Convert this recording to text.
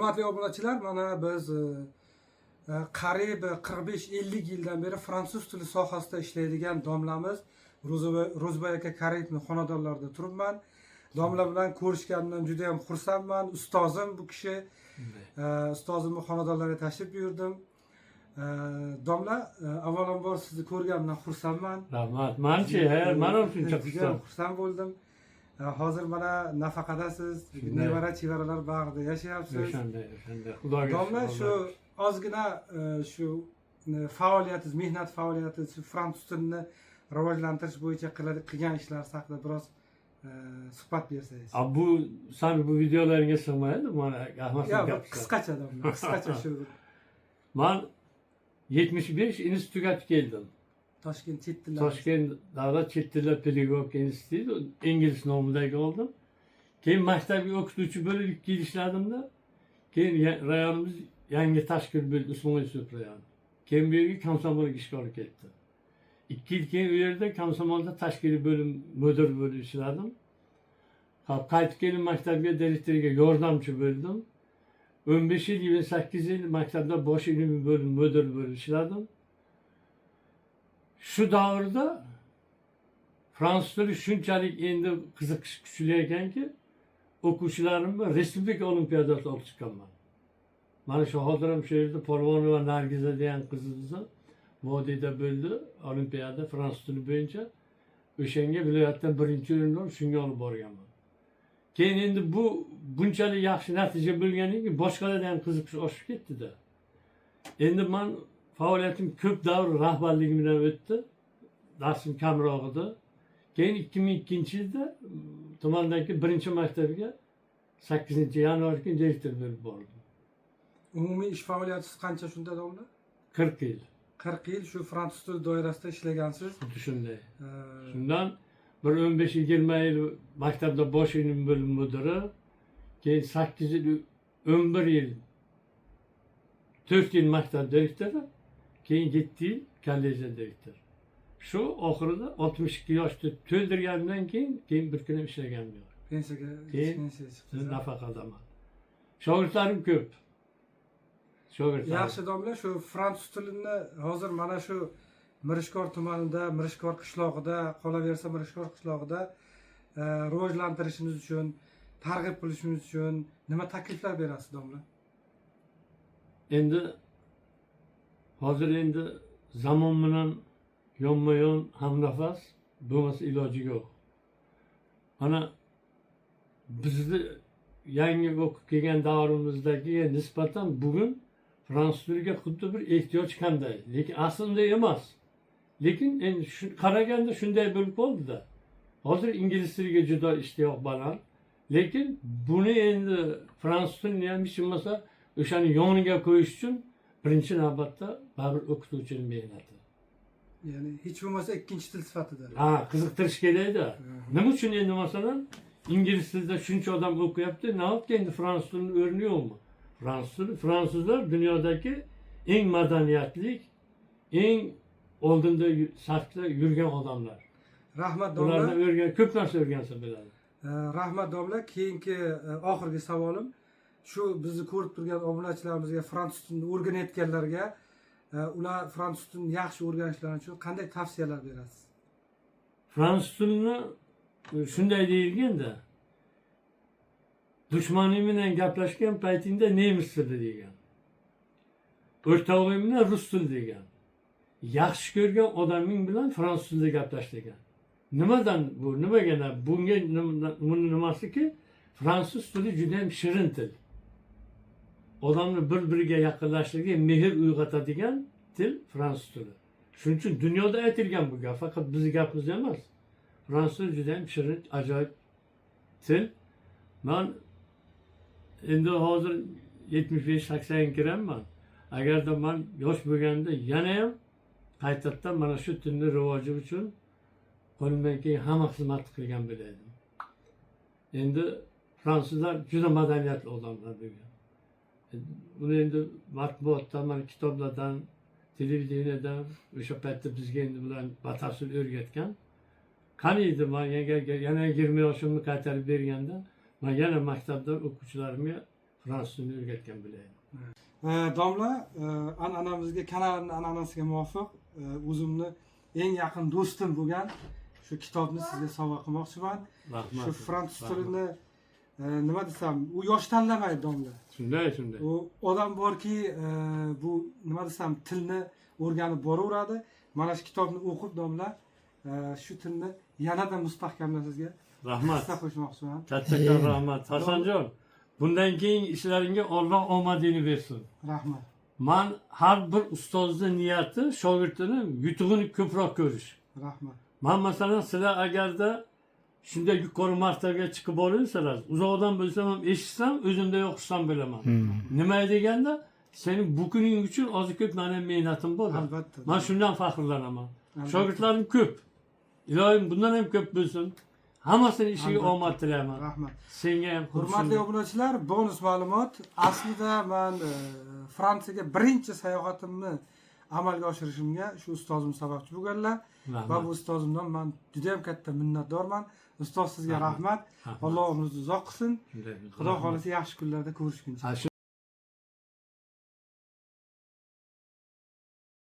Hurmatli obunachilar, mana biz qariyb 45-50 yildan beri fransuz tili sohasida ishlaydigan domlamiz Ro'zboy aka Kariyevning xonadonlarida turibman. Domla bilan ko'rishganimdan juda ham xursandman. Ustozim bu kishi. Ustozimning xonadonlariga tashrif buyurdim. Domla, avvalambor sizni ko'rganimdan xursandman. Rahmat. Manchi, mana shuncha xursand bo'ldim. Hozir mana nafaqadasiz, nevara chevaralar bag'rida yashayapsiz. O'shanda. Xudoga Domla, shu ozgina shu faoliyatingiz, mehnat faoliyatingiz, fransuz tilini rivojlantirish bo'yicha qilgan ishlaringiz haqida biroz suhbat bersangiz. Bu sen bu videolaringga sig'maydi, mana Yo'q, qisqacha domla, qisqacha shu. Men 75 institutga keldim. Toshkent chet tillar. Toshkent davlat chet tillar pedagogika instituti ingliz nomidagi oldim. Keyin maktabga o'qituvchi bo'lib 2 yil ishladimda. Keyin rayonimiz yangi tashkil bo'ldi, Usmonli Yusuf rayoni. Keyin bu yerga Komsomolga ishga olib ketdi. 2 yil keyin u yerda Komsomolda tashkiliy bo'lim mudir bo'lib ishladim. Qaytib kelib maktabga direktoriga yordamchi bo'ldim. 15 yil, 28 yil maktabda bosh ilmiy bo'lim mudir bo'lib ishladim. Shu davrda fransuz tili shunchalik endi qiziqish kuchli ekanki, o'quvchilarimni respublika olimpiadasiga olib chiqqanman. Mana shu hozir ham shu yerda Polvonova Nargiza degan qizimizni Vodiyda bo'ldi, olimpiada fransuz tili bo'yicha. O'shanga viloyatdan birinchi o'rinni shunga olib borganman. Keyin endi bu bunchalik yaxshi natija bo'lganiki, boshqalarga ham qiziqish oshib ketdi-da. Endi men faoliyatim ko'p davr rahbarligimdan o'tdi. Darsim kamroq edi. Keyin 2002-yilda tumandagi birinchi maktabga 8-yanvar kuni direktor bo'lib bordim. Umumiy ish faoliyatingiz qancha shunda domla? 40 yil. 40 yil shu fransuz tili doirasida ishlagansiz. Xuddi shunday. Shundan bir 15-20 yil maktabda bosh ilmiy bo'lim mudiri, keyin 8 yil, 11 yil 4 yil maktab direktori, keyin 7 yil kollejda direktor. Shu oxirida 62 yoshni to'ldirgandan keyin bir kun ishlaganim yo'q. Pensiyaga chiqdi. Nafaqadaman. Shogirdlarim ko'p. Yaxshi domla, shu fransuz tilini hozir mana shu Mirishkor tumanida, Mirishkor qishlog'ida, qolaversa Mirishkor qishlog'ida rivojlantirishimiz uchun, targ'ib qilishimiz uchun nima takliflar berasiz domla? Endi hozir zamon bilan yonma-yon hamnafas bo'lmasa iloji yo'q. Mana bizni yangi o'qib kelgan davrimizdagi nisbatan bugun fransuz tiliga xuddi bir ehtiyoj qanday, lekin aslida emas. Lekin endi qaraganda shunday bo'lib qoldi-da. Hozir ingliz tiliga juda ishtiyoq baland, lekin buni endi fransuz tilini ham hech bo'lmasa o'shani yoniga qo'yish uchun birinchi navbatda baribir o'qituvchining mehnati. Ya'ni hech bo'lmasa ikkinchi til sifatida. Qiziqtirish kerak-da. Nima uchun endi masalan ingliz tilida shuncha odam o'qiyapti, nahotki endi fransuz tilining o'rni yo'qmi? Fransuzlar dunyodagi eng madaniyatli, eng oldinda safda yurgan odamlar. Rahmat domla. Ulardan ko'p narsa o'rgansa bo'ladi. Rahmat domla, keyingi oxirgi savolim shu bizni ko'rib turgan obunachilarimizga fransuz tilini o'rganayotganlarga ular fransuz tilini yaxshi o'rganishlari uchun qanday tavsiyalar berasiz? Fransuz tilini shunday deyilganda, dushmaning bilan gaplashgan paytingda nemis tili degan. O'rtog'ing bilan rus tili degan. Yaxshi ko'rgan odaming bilan fransuz tilida gaplash degan. Nimadan bu? Nimagana? Bunga nimasiki, fransuz tili juda ham shirin til. Odamni bir-biriga yaqinlashtirishga mehr uyg'otadigan til fransuz tili. Shuning uchun dunyoda aytilgan bu gap, faqat bizning gapimiz emas. Fransuz juda ham shirin, ajoyib til. Men endi hozir 75-80 kiraman. Agarda men yosh bo'lganda yana ham qaytadan mana shu tilni rivoji uchun qo'limdan kelgan hamma xizmatni qilgan bo'lardim. Endi fransuzlar juda madaniyatli odamlar bo'lgan. Buni endi matbuotdan, mana kitoblardan, televideniyadan o'sha paytda bizga endi bilan batafsil o'rgatgan. Qaniydi men yana 20 yoshimni qaytarib berganda, men yana maktabda o'quvchilarimga fransuz tilini o'rgatgan bilaylik. Domla, an'anamizga, kanalni an'anasiga muvofiq o'zimni eng yaqin do'stim bo'lgan shu kitobni sizga sovg'a qilmoqchiman. Rahmat. Shu fransuz tilini nima desam, u yosh tanlamaydi domla. Shunday. U odam borki, bu nima desam, tilni o'rganib boraveradi. Mana shu kitobni o'qib domla, shu tilni yanada mustahkamlashingizga Rahmat. hissa qo'shmoqchiman. Kattakon rahmat. Hasanjon, bundan keyin ishlaringga Alloh omadini bersin. Rahmat. Man har bir ustozning niyati shogirdini yutug'ini ko'proq ko'rish. Rahmat. Man masalan sizlar agarda shunday yuqori martabaga chiqib olsangiz, uzoqdan bo'lsam ham eshitsam, o'zimda yo'qishdan bilaman. Nima deganda, sening bu kuning uchun oziq-ko'p meni mehnatim bor. Albatta. Men shundan faxrlanaman. Albatta. Shogirdlarim ko'p. Ilohim bundan ham ko'p bo'lsin. Hammasini ishiga Albatta. omad tilayman. Rahmat. Senga ham Hurmatli obunachilar, bonus ma'lumot. Aslida men Fransiyaga birinchi sayohatimni amalga oshirishimga shu ustozim sababchi bo'lganlar va bu ustozimdan men juda ham katta minnatdorman. Ustoz sizga rahmat. Alloh umringizni uzoq qilsin. Xudo xolisa yaxshi kunlarda ko'rishguncha.